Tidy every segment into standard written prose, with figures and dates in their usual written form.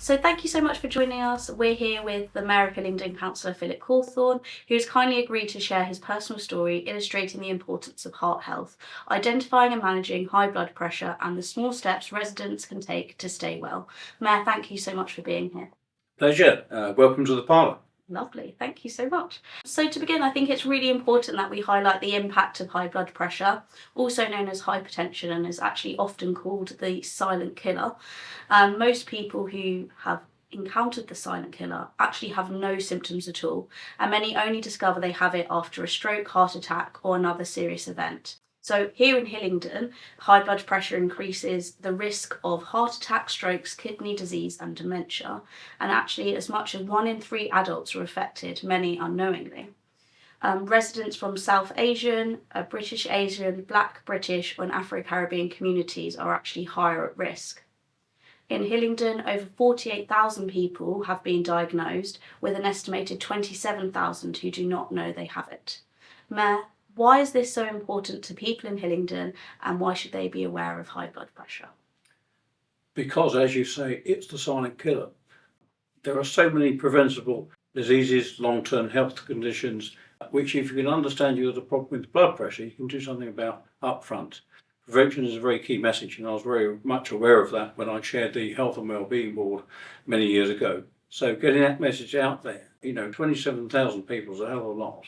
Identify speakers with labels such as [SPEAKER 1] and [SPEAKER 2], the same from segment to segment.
[SPEAKER 1] So thank you so much for joining us. We're here with the Mayor of Hillingdon, Councillor Philip Cawthorne, who has kindly agreed to share his personal story illustrating the importance of heart health, identifying and managing high blood pressure and the small steps residents can take to stay well. Mayor, thank you so much for being here.
[SPEAKER 2] Pleasure. Welcome to the parlour.
[SPEAKER 1] Lovely, thank you so much. So to begin, I think it's really important that we highlight the impact of high blood pressure, also known as hypertension, and is actually often called the silent killer. Most people who have encountered the silent killer actually have no symptoms at all, and many only discover they have it after a stroke, heart attack, or another serious event. So here in Hillingdon, high blood pressure increases the risk of heart attack, strokes, kidney disease and dementia. And actually as much as 1 in 3 adults are affected, many unknowingly. Residents from South Asian, British Asian, Black British and Afro-Caribbean communities are actually higher at risk. In Hillingdon, over 48,000 people have been diagnosed, with an estimated 27,000 who do not know they have it. Mayor, why is this so important to people in Hillingdon, and why should they be aware of high blood pressure?
[SPEAKER 2] Because, as you say, it's the silent killer. There are so many preventable diseases, long-term health conditions, which if you can understand you have a problem with blood pressure, you can do something about up front. Prevention is a very key message, and I was very much aware of that when I chaired the Health and Wellbeing Board many years ago. So getting that message out there, 27,000 people is a hell of a lot.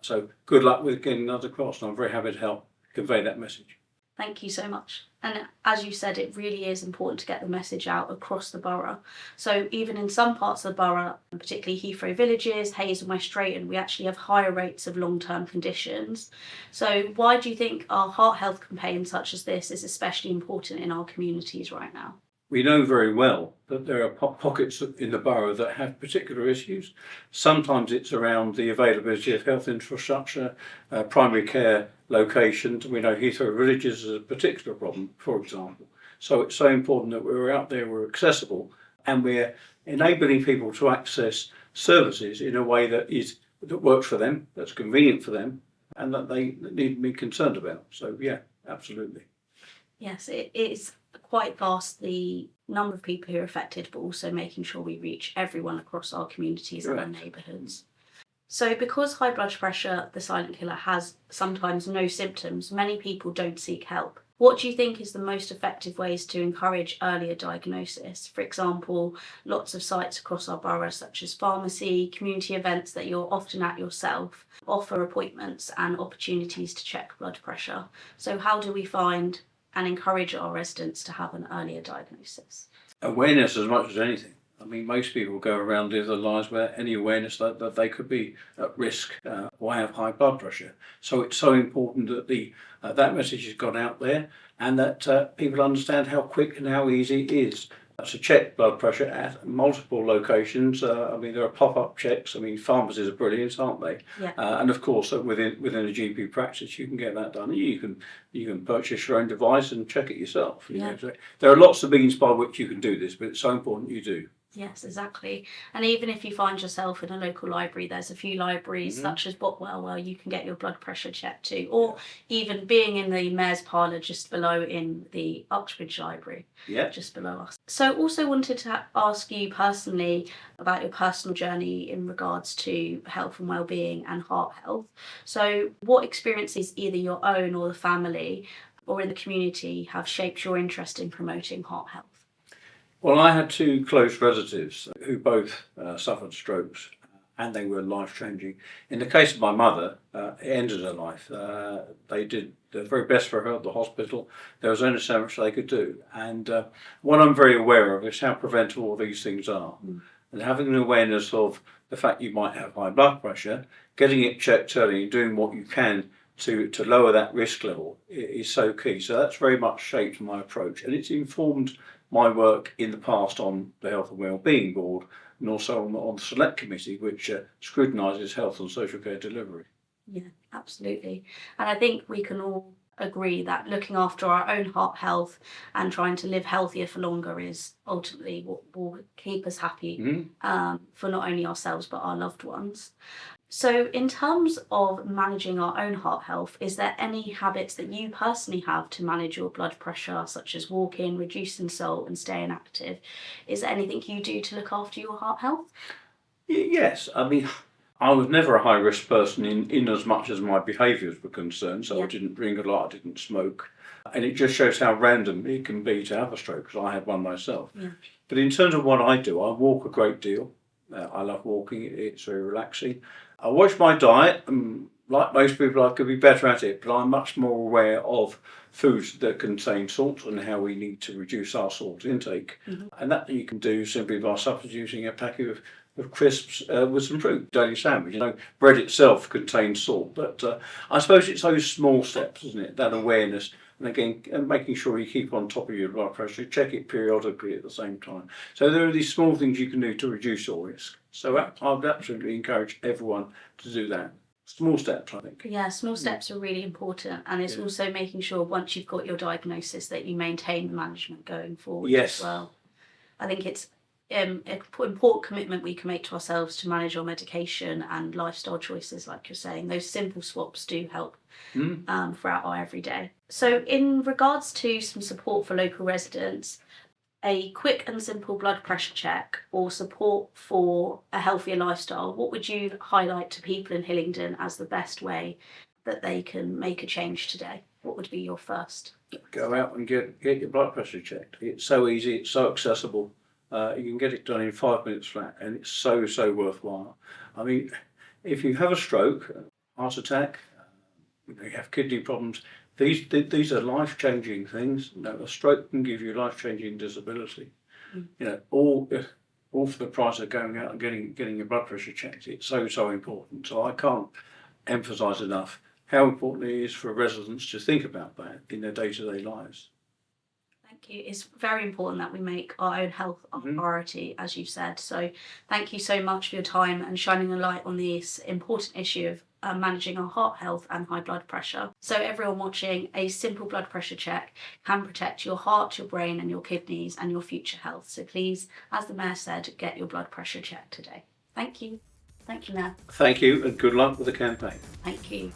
[SPEAKER 2] So good luck with getting that across, and I'm very happy to help convey that message.
[SPEAKER 1] Thank you so much. And as you said, it really is important to get the message out across the borough. So even in some parts of the borough, particularly Heathrow Villages, Hayes and West Drayton, we actually have higher rates of long-term conditions. So why do you think our heart health campaign such as this is especially important in our communities right now?
[SPEAKER 2] We know very well that there are pockets in the borough that have particular issues. Sometimes it's around the availability of health infrastructure, primary care locations. We know Heathrow Villages is a particular problem, for example. So it's so important that we're out there, we're accessible, and we're enabling people to access services in a way that works for them, that's convenient for them, and that they need to be concerned about. So yeah, absolutely.
[SPEAKER 1] Yes, it is quite vast, the number of people who are affected, but also making sure we reach everyone across our communities and our neighbourhoods. So because high blood pressure, the silent killer, has sometimes no symptoms, many people don't seek help. What do you think is the most effective ways to encourage earlier diagnosis? For example, lots of sites across our borough, such as pharmacy, community events that you're often at yourself, offer appointments and opportunities to check blood pressure. So how do we find and encourage our residents to have an earlier diagnosis?
[SPEAKER 2] Awareness as much as anything. I mean, most people go around their lives without any awareness that they could be at risk or have high blood pressure. So it's so important that that message has got out there, and that people understand how quick and how easy it is to check blood pressure at multiple locations. I mean, there are pop-up checks. I mean, pharmacies are brilliant, aren't they?
[SPEAKER 1] Yeah.
[SPEAKER 2] And of course, within a GP practice, you can get that done. You can purchase your own device and check it yourself. You know? So there are lots of means by which you can do this, but it's so important you do.
[SPEAKER 1] Yes, exactly. And even if you find yourself in a local library, there's a few libraries such as Botwell where you can get your blood pressure checked too, or even being in the Mayor's Parlour just below in the Uxbridge Library, just below us. So also wanted to ask you personally about your personal journey in regards to health and wellbeing and heart health. So what experiences, either your own or the family or in the community, have shaped your interest in promoting heart health?
[SPEAKER 2] Well, I had 2 close relatives who both suffered strokes, and they were life-changing. In the case of my mother, it ended her life. They did their very best for her at the hospital. There was only so much they could do. And what I'm very aware of is how preventable these things are. And having an awareness of the fact you might have high blood pressure, getting it checked early and doing what you can to lower that risk level is so key. So that's very much shaped my approach, and it's informed my work in the past on the Health and Wellbeing Board, and also on the Select Committee, which scrutinises health and social care delivery.
[SPEAKER 1] Yeah, absolutely. And I think we can all agree that looking after our own heart health and trying to live healthier for longer is ultimately what will keep us happy for not only ourselves but our loved ones. So, in terms of managing our own heart health, is there any habits that you personally have to manage your blood pressure, such as walking, reducing salt, and staying active? Is there anything you do to look after your heart health?
[SPEAKER 2] Yes, I mean, I was never a high risk person in as much as my behaviours were concerned. So I
[SPEAKER 1] Yeah.
[SPEAKER 2] didn't drink a lot, I didn't smoke. And it just shows how random it can be to have a stroke, because I had one myself.
[SPEAKER 1] Yeah.
[SPEAKER 2] But in terms of what I do, I walk a great deal. I love walking, it's very relaxing. I watch my diet, and like most people, I could be better at it, but I'm much more aware of foods that contain salt and how we need to reduce our salt intake.
[SPEAKER 1] Mhm.
[SPEAKER 2] And that you can do simply by substituting a packet of crisps with some fruit, daily sandwich. Bread itself contains salt, but I suppose it's those small steps, isn't it? That awareness. And again, making sure you keep on top of your blood pressure, check it periodically at the same time. So there are these small things you can do to reduce your risk. So I would absolutely encourage everyone to do that. Small steps, I think.
[SPEAKER 1] Yeah, small steps are really important, and it's
[SPEAKER 2] Yeah.
[SPEAKER 1] also making sure once you've got your diagnosis that you maintain the management going forward
[SPEAKER 2] Yes.
[SPEAKER 1] as well. I think it's an important commitment we can make to ourselves to manage our medication and lifestyle choices, like you're saying. Those simple swaps do help throughout our everyday. So, in regards to some support for local residents, a quick and simple blood pressure check or support for a healthier lifestyle, what would you highlight to people in Hillingdon as the best way that they can make a change today? What would be your first?
[SPEAKER 2] Go out and get your blood pressure checked. It's so easy, it's so accessible. You can get it done in 5 minutes flat, and it's so worthwhile. I mean, if you have a stroke, heart attack, you have kidney problems, these are life-changing things. A stroke can give you life-changing disability. All for the price of going out and getting your blood pressure checked. It's so important. So I can't emphasise enough how important it is for residents to think about that in their day-to-day lives.
[SPEAKER 1] Thank you. It's very important that we make our own health our priority, as you said. So, thank you so much for your time and shining a light on this important issue of managing our heart health and high blood pressure. So, everyone watching, a simple blood pressure check can protect your heart, your brain, and your kidneys and your future health. So, please, as the Mayor said, get your blood pressure checked today. Thank you. Thank you, Mayor.
[SPEAKER 2] Thank you, and good luck with the campaign.
[SPEAKER 1] Thank you.